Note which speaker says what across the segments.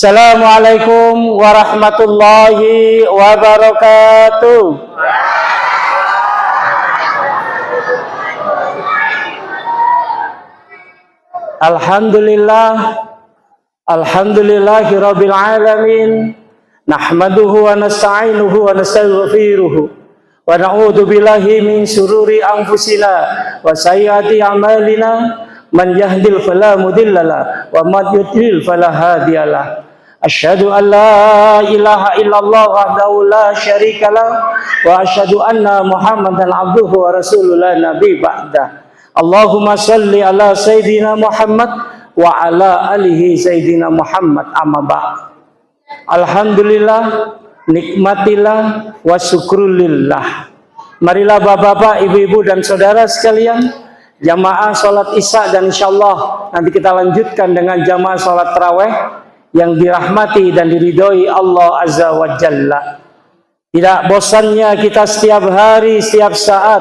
Speaker 1: Assalamualaikum warahmatullahi wabarakatuh. Alhamdulillahi rabbil alamin. Nahmaduhu wa nasta'inuhu wa nastaghfiruhu wa na'udzu billahi min syururi anfusina wa sayyiati a'malina. Man yahdil fala mudhillalah wa man yudlil fala hadiyalah. Asyhadu an la ilaha illallah wahdahu la syarikalah wa asyhadu anna Muhammadan abduhu wa rasuluhu la nabi ba'da. Allahumma shalli ala sayyidina Muhammad wa ala alihi sayyidina Muhammad amma ba'd. Alhamdulillah, nikmatillah wa syukrulillah. Marilah bapak-bapak, ibu-ibu dan saudara sekalian, jamaah sholat isya dan insyaallah nanti kita lanjutkan dengan jamaah sholat tarawih yang dirahmati dan diridhoi Allah Azza wa Jalla. Tidak bosannya kita setiap hari, setiap saat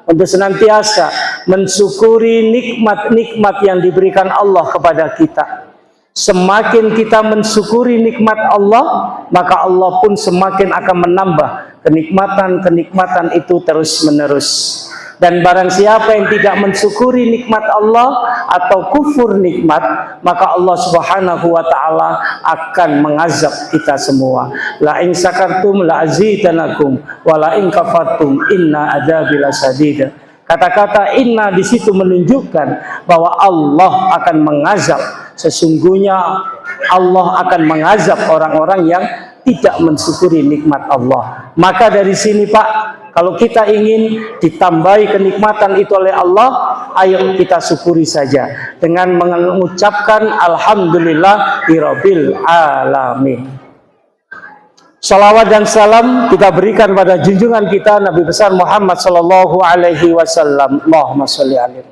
Speaker 1: untuk senantiasa mensyukuri nikmat-nikmat yang diberikan Allah kepada kita. Semakin kita mensyukuri nikmat Allah, maka Allah pun semakin akan menambah kenikmatan-kenikmatan itu terus-menerus. Dan barang siapa yang tidak mensyukuri nikmat Allah atau kufur nikmat, maka Allah Subhanahu wa ta'ala akan mengazab kita semua. La in syakartum la azidanakum wa la in kafartum inna adzabi lasadid. Kata-kata inna di situ menunjukkan bahwa Allah akan mengazab. Sesungguhnya Allah akan mengazab orang-orang yang tidak mensyukuri nikmat Allah. Maka dari sini Pak, kalau kita ingin ditambahi kenikmatan itu oleh Allah, ayo kita syukuri saja dengan mengucapkan alhamdulillahirabbil alamin. Salawat dan salam kita berikan pada junjungan kita Nabi besar Muhammad sallallahu alaihi wasallam. Allahumma sholli alaihi.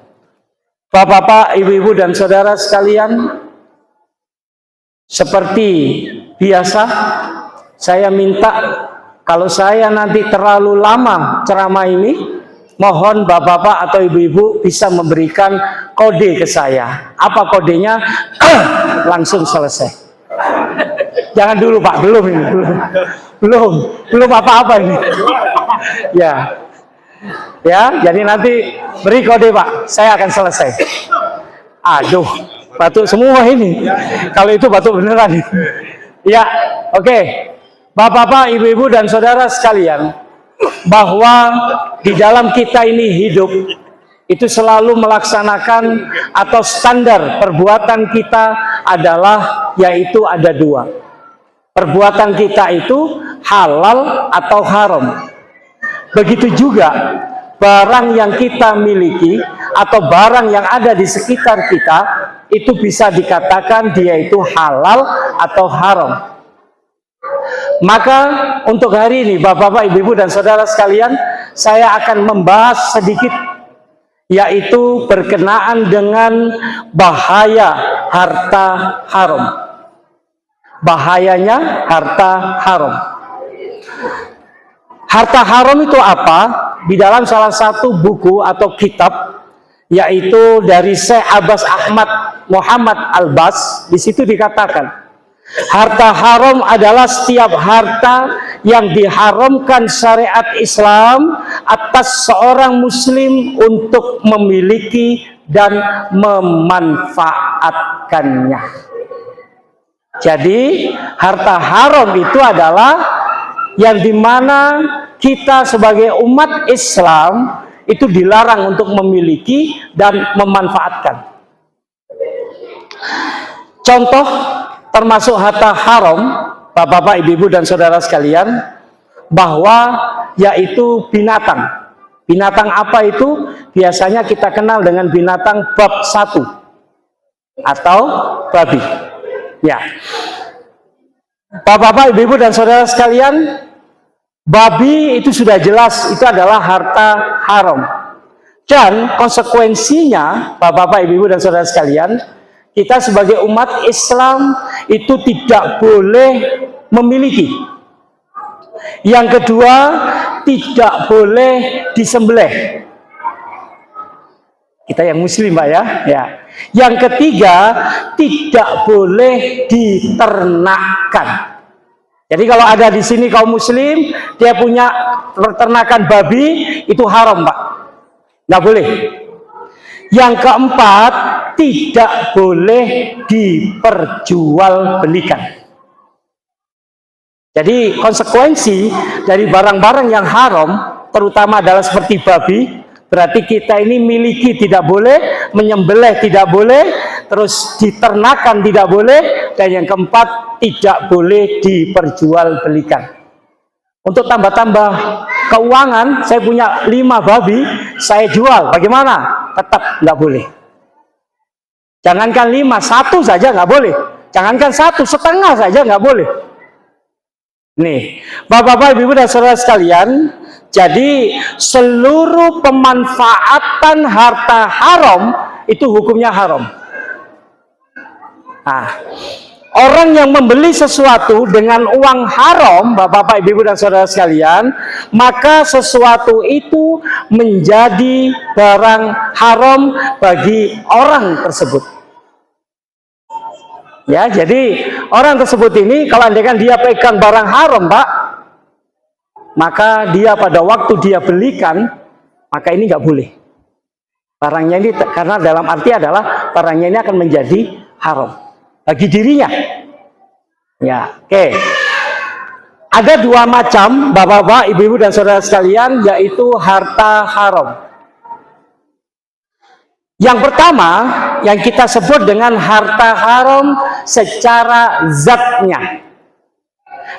Speaker 1: Bapak-bapak, ibu-ibu dan saudara sekalian, seperti biasa saya minta kalau saya nanti terlalu lama ceramah ini, mohon bapak-bapak atau ibu-ibu bisa memberikan kode ke saya. Apa kodenya? Langsung selesai. Jangan dulu Pak, belum ini. Belum apa-apa ini. Ya. Ya, jadi nanti beri kode Pak, saya akan selesai. Aduh, batuk semua ini. Kalau itu batuk beneran. Ya, oke. Bapak-bapak, ibu-ibu dan saudara sekalian, bahwa di dalam kita ini hidup itu selalu melaksanakan atau standar perbuatan kita adalah yaitu ada dua. Perbuatan kita itu halal atau haram. Begitu juga barang yang kita miliki atau barang yang ada di sekitar kita itu bisa dikatakan dia itu halal atau haram. Maka untuk hari ini bapak-bapak, ibu-ibu dan saudara sekalian, saya akan membahas sedikit yaitu berkenaan dengan bahaya harta haram. Bahayanya harta haram. Harta haram itu apa? Di dalam salah satu buku atau kitab yaitu dari Syekh Abbas Ahmad Muhammad Al-Bas, di situ dikatakan harta haram adalah setiap harta yang diharamkan syariat Islam atas seorang muslim untuk memiliki dan memanfaatkannya. Jadi harta haram itu adalah yang dimana kita sebagai umat Islam itu dilarang untuk memiliki dan memanfaatkan. Contoh termasuk harta haram, bapak-bapak, ibu-ibu dan saudara sekalian, bahwa yaitu binatang. Binatang apa itu? Biasanya kita kenal dengan binatang bab 1 atau babi. Ya. Bapak-bapak, ibu-ibu dan saudara sekalian, babi itu sudah jelas itu adalah harta haram. Dan konsekuensinya, bapak-bapak, ibu-ibu dan saudara sekalian, kita sebagai umat Islam itu tidak boleh memiliki. Yang kedua, tidak boleh disembelih. Kita yang muslim Pak ya. Yang ketiga, tidak boleh diternakkan. Jadi kalau ada di sini kaum muslim, dia punya peternakan babi, itu haram, Pak. Nggak boleh. Yang keempat, tidak boleh diperjualbelikan. Jadi konsekuensi dari barang-barang yang haram, terutama adalah seperti babi, berarti kita ini miliki tidak boleh, menyembelih tidak boleh, terus diternakan tidak boleh, dan yang keempat tidak boleh diperjualbelikan. Untuk tambah-tambah keuangan, saya punya 5 babi, saya jual, bagaimana? Tetap nggak boleh. Jangankan 5, 1 saja nggak boleh. Jangankan 1, setengah saja nggak boleh. Nih, Bapak-bapak, Ibu dan saudara sekalian, jadi seluruh pemanfaatan harta haram itu hukumnya haram. Nah, orang yang membeli sesuatu dengan uang haram, Bapak-bapak, Ibu dan saudara sekalian, maka sesuatu itu menjadi barang haram bagi orang tersebut. Ya, jadi orang tersebut ini kalau andaikan dia pegang barang haram, Pak, maka dia pada waktu dia belikan, maka ini nggak boleh. Barangnya ini, karena dalam arti adalah barangnya ini akan menjadi haram bagi dirinya. Ya, oke. Ada 2 macam, Bapak-bapak, Ibu-ibu dan saudara sekalian, yaitu harta haram. Yang pertama, yang kita sebut dengan harta haram secara zatnya.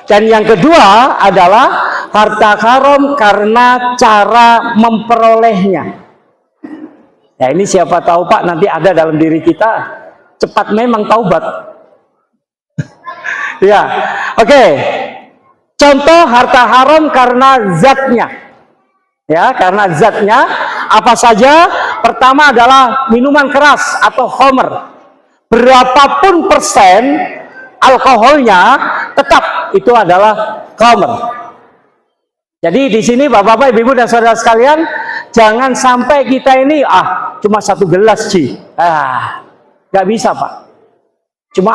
Speaker 1: Dan yang kedua adalah harta haram karena cara memperolehnya. Ya, ini siapa tahu, Pak, nanti ada dalam diri kita, cepat memang taubat. Ya, oke. Contoh harta haram karena zatnya. Ya, karena zatnya apa saja? Pertama adalah minuman keras atau khamr. Berapapun persen alkoholnya, tetap itu adalah khamr. Jadi di sini Bapak-bapak, Ibu dan saudara sekalian, jangan sampai kita ini cuma 1 gelas, Ci. Nggak bisa, Pak. Cuma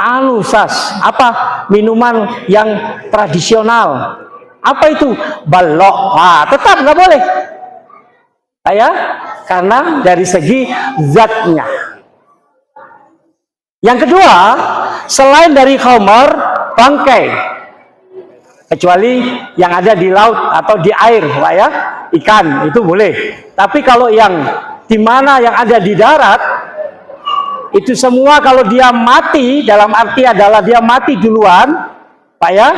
Speaker 1: apa minuman yang tradisional. Apa itu? Balok. Tetap nggak boleh. Ya, karena dari segi zatnya. Yang kedua, selain dari khamr, bangkai. Kecuali yang ada di laut atau di air, Pak, ya, ikan itu boleh. Tapi kalau yang di mana yang ada di darat, itu semua kalau dia mati, dalam arti adalah dia mati duluan, Pak, ya,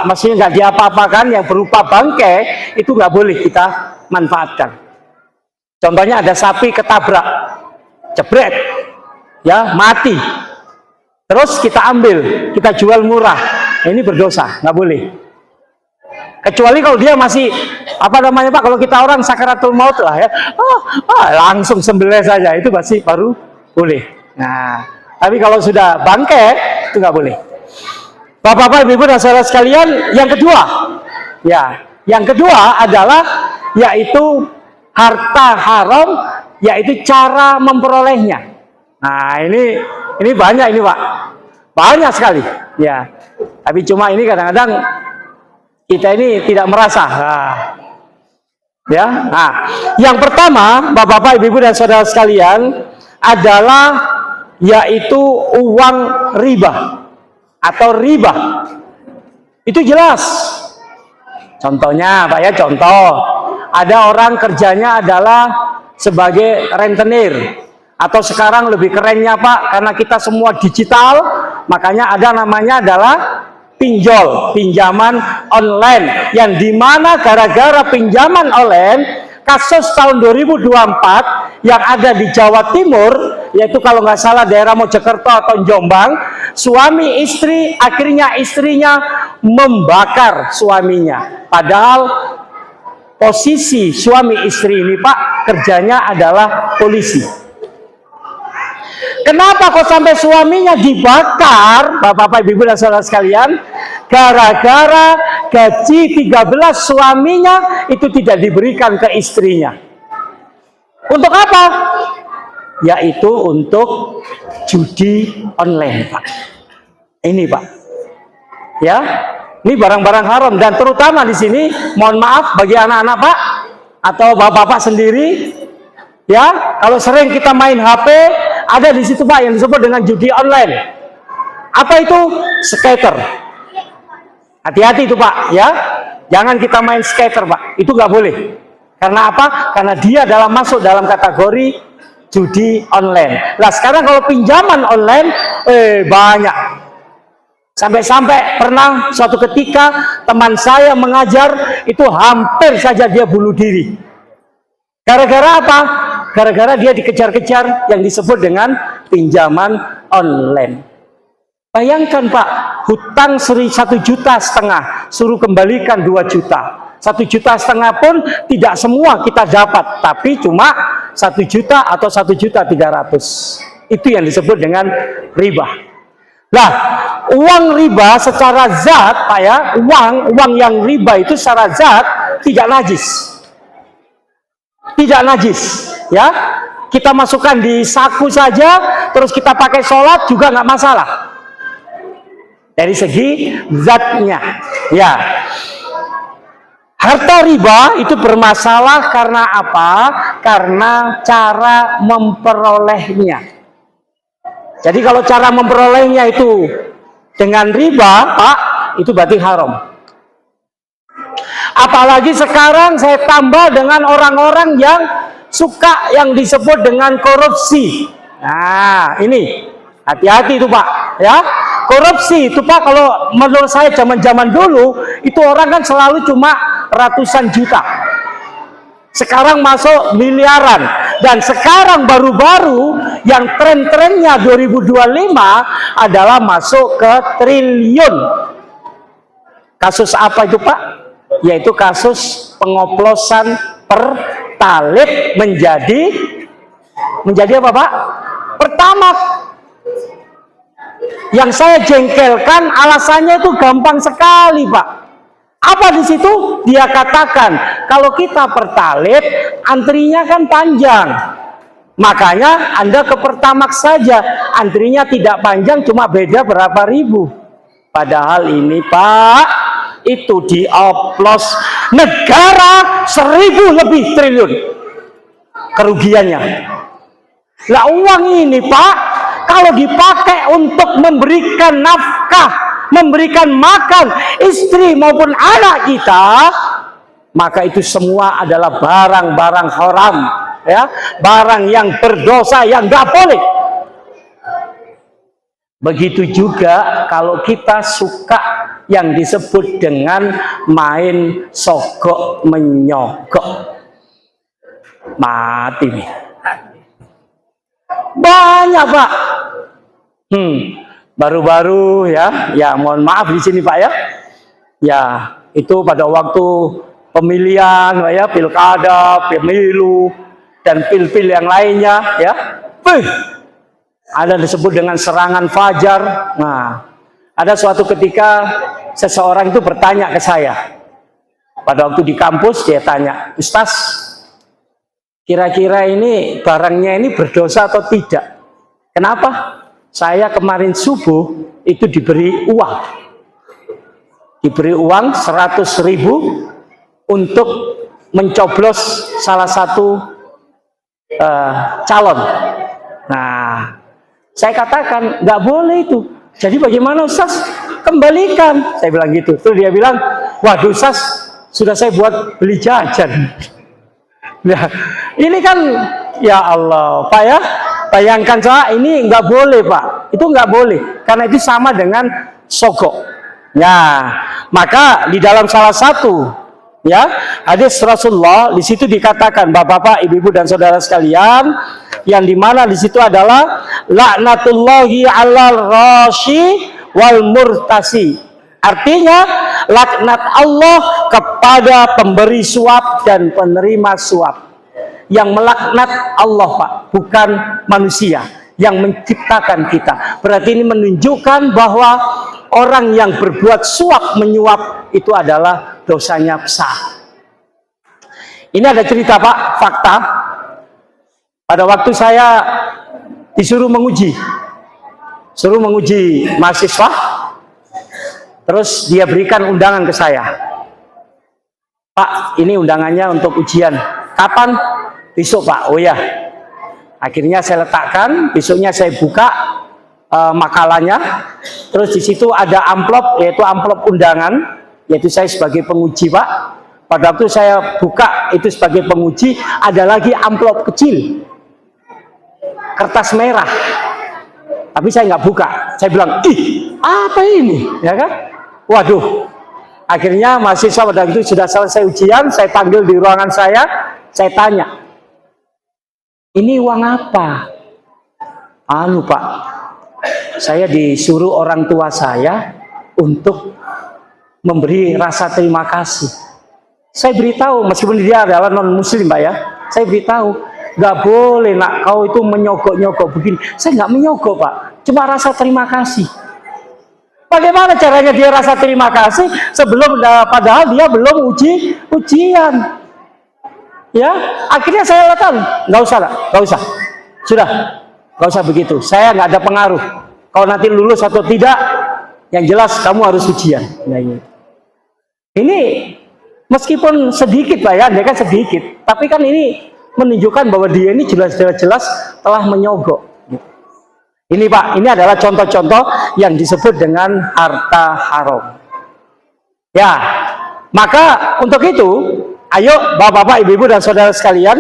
Speaker 1: maksudnya nggak diapa-apakan, yang berupa bangkai itu nggak boleh kita manfaatkan. Contohnya ada sapi ketabrak, jebret, ya, mati, terus kita ambil, kita jual murah, ini berdosa, nggak boleh. Kecuali kalau dia masih Pak, kalau kita orang sakaratul maut lah, ya, langsung sembelih saja, itu masih baru boleh. Nah, tapi kalau sudah bangkai itu nggak boleh. Bapak-bapak, Ibu dan saudara sekalian, yang kedua adalah yaitu harta haram, yaitu cara memperolehnya. Nah, ini banyak ini, Pak, banyak sekali, ya. Tapi cuma ini kadang-kadang kita ini tidak merasa. Yang pertama, Bapak-bapak, Ibu dan saudara sekalian, adalah yaitu uang riba atau riba. Itu jelas. Contohnya, Pak, ya, contoh. Ada orang kerjanya adalah sebagai rentenir, atau sekarang lebih kerennya, Pak, karena kita semua digital, makanya ada namanya adalah pinjol, pinjaman online, yang dimana gara-gara pinjaman online, kasus tahun 2024 yang ada di Jawa Timur, yaitu kalau nggak salah daerah Mojokerto atau Jombang, suami istri, akhirnya istrinya membakar suaminya. Padahal posisi suami istri ini, Pak, kerjanya adalah polisi. Kenapa kok sampai suaminya dibakar, Bapak-bapak, Ibu dan saudara sekalian? Gara-gara gaji 13 suaminya itu tidak diberikan ke istrinya. Untuk apa? yaitu untuk judi online, Pak. Ini, Pak. Ya, ini barang-barang haram, dan terutama di sini, mohon maaf bagi anak-anak, Pak, atau bapak-bapak sendiri, ya, kalau sering kita main HP, ada di situ, Pak, yang disebut dengan judi online. Apa itu? Skater. Hati-hati itu, Pak, ya. Jangan kita main skater, Pak. Itu nggak boleh. Karena apa? Karena dia masuk dalam kategori judi online. Nah, sekarang kalau pinjaman online, banyak. Sampai-sampai pernah suatu ketika teman saya mengajar, itu hampir saja dia bunuh diri. Gara-gara apa? Gara-gara dia dikejar-kejar yang disebut dengan pinjaman online. Bayangkan, Pak, hutang 1,5 juta, suruh kembalikan 2 juta. 1,5 juta pun tidak semua kita dapat, tapi cuma 1 juta atau 1.300.000. Itu yang disebut dengan riba. Nah, uang riba secara zat, Pak, ya, uang yang riba itu secara zat tidak najis. Tidak najis, ya. Kita masukkan di saku saja, terus kita pakai sholat juga nggak masalah. Dari segi zatnya, ya. Harta riba itu bermasalah karena apa? Karena cara memperolehnya. Jadi kalau cara memperolehnya itu dengan riba, Pak, itu berarti haram. Apalagi sekarang saya tambah dengan orang-orang yang suka yang disebut dengan korupsi. Nah, ini hati-hati itu, Pak, ya. Korupsi itu, Pak, kalau menurut saya zaman-zaman dulu itu orang kan selalu cuma ratusan juta. Sekarang masuk miliaran, dan sekarang baru-baru yang tren-trennya 2025 adalah masuk ke triliun. Kasus apa itu, Pak? Yaitu kasus pengoplosan Pertalite menjadi apa, Pak? Pertamax. Yang saya jengkelkan alasannya itu gampang sekali, Pak. Apa di situ? Dia katakan, kalau kita Pertalite, antrinya kan panjang. Makanya Anda ke Pertamax saja, antrinya tidak panjang, cuma beda berapa ribu. Padahal ini, Pak, itu dioplos negara 1.000 lebih triliun kerugiannya. Lah, uang ini, Pak, kalau dipakai untuk memberikan nafkah, memberikan makan istri maupun anak kita, maka itu semua adalah barang-barang haram, ya, barang yang berdosa, yang nggak boleh. Begitu juga kalau kita suka yang disebut dengan main sogok menyogok, mati nih. Banyak, Pak. Baru-baru ya mohon maaf di sini, Pak, ya itu pada waktu pemilihan, Pak, ya, pilkada, pemilu, dan pil-pil yang lainnya, ya, ada disebut dengan serangan fajar. Nah, ada suatu ketika seseorang itu bertanya ke saya, pada waktu di kampus, dia tanya, "Ustaz, kira-kira ini barangnya ini berdosa atau tidak? Kenapa? Saya kemarin subuh itu diberi uang 100.000 untuk mencoblos salah satu calon." Nah, saya katakan nggak boleh itu. Jadi bagaimana, Ustaz? Kembalikan, saya bilang gitu. Terus dia bilang, "Waduh, Ustaz, sudah saya buat beli jajan." Nah, ini kan, ya Allah, Pak, ya, bayangkan saja, ini nggak boleh, Pak. Itu nggak boleh, karena itu sama dengan sogok. Ya, maka di dalam salah satu, ya, hadis Rasulullah, di situ dikatakan, Bapak-bapak, Ibu-ibu dan saudara sekalian, yang dimana di situ adalah laknatullahi 'alal rashi wal murtasi. Artinya laknat Allah kepada pemberi suap dan penerima suap. Yang melaknat Allah, Pak, bukan manusia yang menciptakan kita. Berarti ini menunjukkan bahwa orang yang berbuat suap menyuap itu adalah dosanya besar. Ini ada cerita, Pak, fakta. Pada waktu saya disuruh menguji mahasiswa, terus dia berikan undangan ke saya. Pak, ini undangannya untuk ujian. Kapan? Besok, Pak. Oh ya. Akhirnya saya letakkan, besoknya saya buka makalahnya. Terus di situ ada amplop, yaitu amplop undangan, yaitu saya sebagai penguji, Pak. Pada waktu saya buka itu sebagai penguji, ada lagi amplop kecil, kertas merah. Tapi saya nggak buka. Saya bilang, ih, apa ini? Ya kan? Waduh. Akhirnya mahasiswa pada itu sudah selesai ujian, saya panggil di ruangan saya tanya, ini uang apa? Anu Pak, saya disuruh orang tua saya untuk memberi rasa terima kasih. Saya beritahu, meskipun dia adalah non muslim Pak ya, saya beritahu, nggak boleh nak kau itu menyogok-nyogok begini. Saya nggak menyogok Pak, cuma rasa terima kasih. Bagaimana caranya dia rasa terima kasih sebelum, padahal dia belum ujian. Ya, akhirnya saya katakan, nggak usah, sudah, nggak usah begitu. Saya nggak ada pengaruh. Kalau nanti lulus atau tidak, yang jelas kamu harus ujian. Nah, ini meskipun sedikit Pak ya, dia kan sedikit, tapi kan ini menunjukkan bahwa dia ini jelas-jelas telah menyogok. Ini Pak, ini adalah contoh-contoh yang disebut dengan harta haram. Ya, maka untuk itu, ayo Bapak-bapak, Ibu-ibu dan saudara sekalian,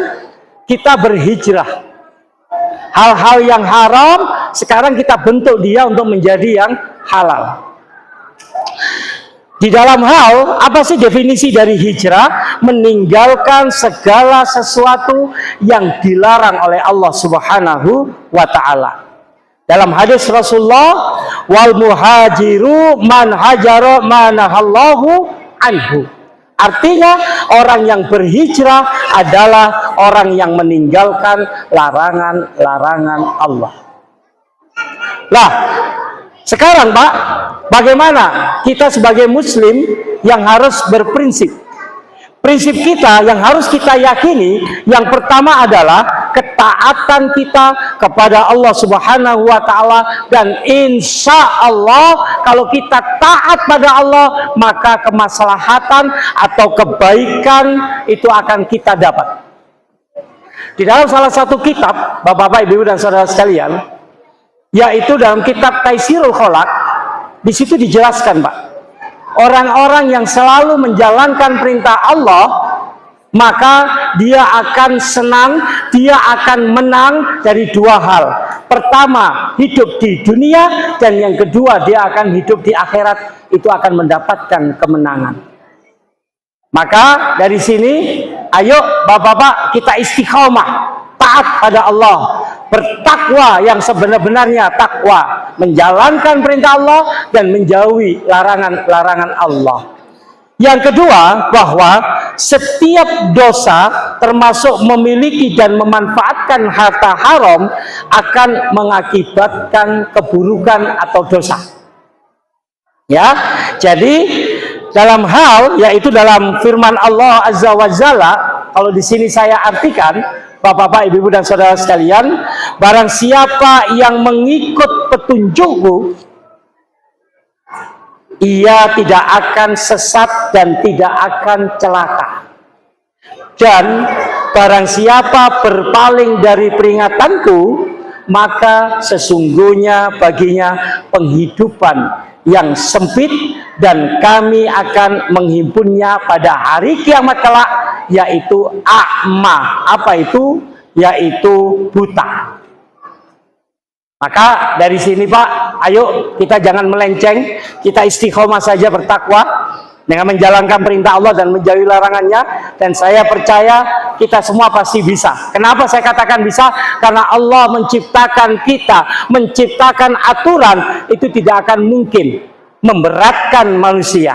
Speaker 1: kita berhijrah. Hal-hal yang haram, sekarang kita bentuk dia untuk menjadi yang halal. Di dalam hal, apa sih definisi dari hijrah? Meninggalkan segala sesuatu yang dilarang oleh Allah Subhanahu wa Ta'ala. Dalam hadis Rasulullah, wal muhajiru man hajara manahallahu anhu. Artinya orang yang berhijrah adalah orang yang meninggalkan larangan-larangan Allah. Lah, sekarang Pak, bagaimana kita sebagai muslim yang harus berprinsip? Prinsip kita yang harus kita yakini, yang pertama adalah ketaatan kita kepada Allah Subhanahu wa Ta'ala, dan insya Allah kalau kita taat pada Allah, maka kemaslahatan atau kebaikan itu akan kita dapat. Di dalam salah satu kitab, Bapak-bapak, Ibu dan saudara sekalian, yaitu dalam kitab Taisirul Kholaq, di situ dijelaskan Pak, orang-orang yang selalu menjalankan perintah Allah, maka dia akan senang, dia akan menang dari dua hal. Pertama, hidup di dunia, dan yang kedua, dia akan hidup di akhirat, itu akan mendapatkan kemenangan. Maka dari sini, ayo Bapak-bapak, kita istiqomah, taat pada Allah, bertakwa yang sebenar-benarnya takwa, menjalankan perintah Allah dan menjauhi larangan-larangan Allah. Yang kedua, bahwa setiap dosa termasuk memiliki dan memanfaatkan harta haram akan mengakibatkan keburukan atau dosa. Ya, jadi dalam hal, yaitu dalam firman Allah Azza wa Jalla, kalau di sini saya artikan, Bapak-bapak, Ibu dan saudara sekalian, barang siapa yang mengikut petunjukku, ia tidak akan sesat dan tidak akan celaka. Dan barang siapa berpaling dari peringatanku, maka sesungguhnya baginya penghidupan yang sempit, dan kami akan menghimpunnya pada hari kiamat kelak, yaitu a'ma. Apa itu? Yaitu buta. Maka dari sini Pak, ayo kita jangan melenceng, kita istiqomah saja bertakwa dengan menjalankan perintah Allah dan menjauhi larangannya, dan saya percaya kita semua pasti bisa. Kenapa saya katakan bisa? Karena Allah menciptakan kita, menciptakan aturan, itu tidak akan mungkin memberatkan manusia.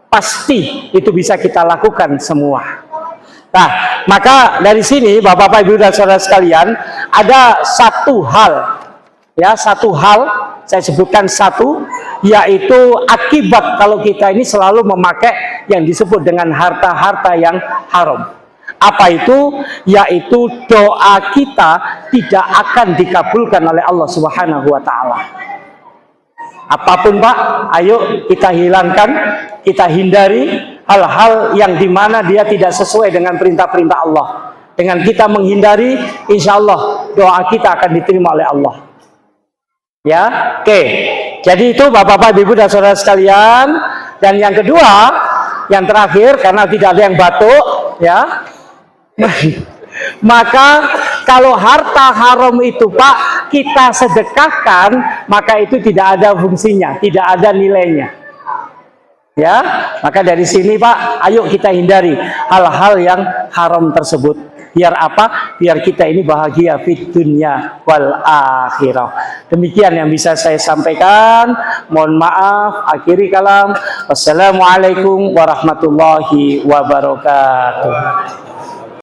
Speaker 1: Pasti itu bisa kita lakukan semua. Nah, maka dari sini Bapak-bapak, Ibu dan saudara sekalian, ada satu hal, ya, satu hal, saya sebutkan satu, yaitu akibat kalau kita ini selalu memakai yang disebut dengan harta-harta yang haram. Apa itu? Yaitu doa kita tidak akan dikabulkan oleh Allah Subhanahu wa taala. Apapun Pak, ayo kita hilangkan, kita hindari hal-hal yang dimana dia tidak sesuai dengan perintah-perintah Allah. Dengan kita menghindari, insya Allah doa kita akan diterima oleh Allah. Ya, oke. Jadi itu Bapak-bapak, Ibu dan saudara sekalian. Dan yang kedua, yang terakhir, karena tidak ada yang batuk, ya. Maka kalau harta haram itu Pak kita sedekahkan, maka itu tidak ada fungsinya, tidak ada nilainya. Ya, maka dari sini Pak, ayo kita hindari hal-hal yang haram tersebut. Biar apa? Biar kita ini bahagia fid dunya wal akhirah. Demikian yang bisa saya sampaikan. Mohon maaf, akhiri kalam. Wassalamualaikum warahmatullahi wabarakatuh.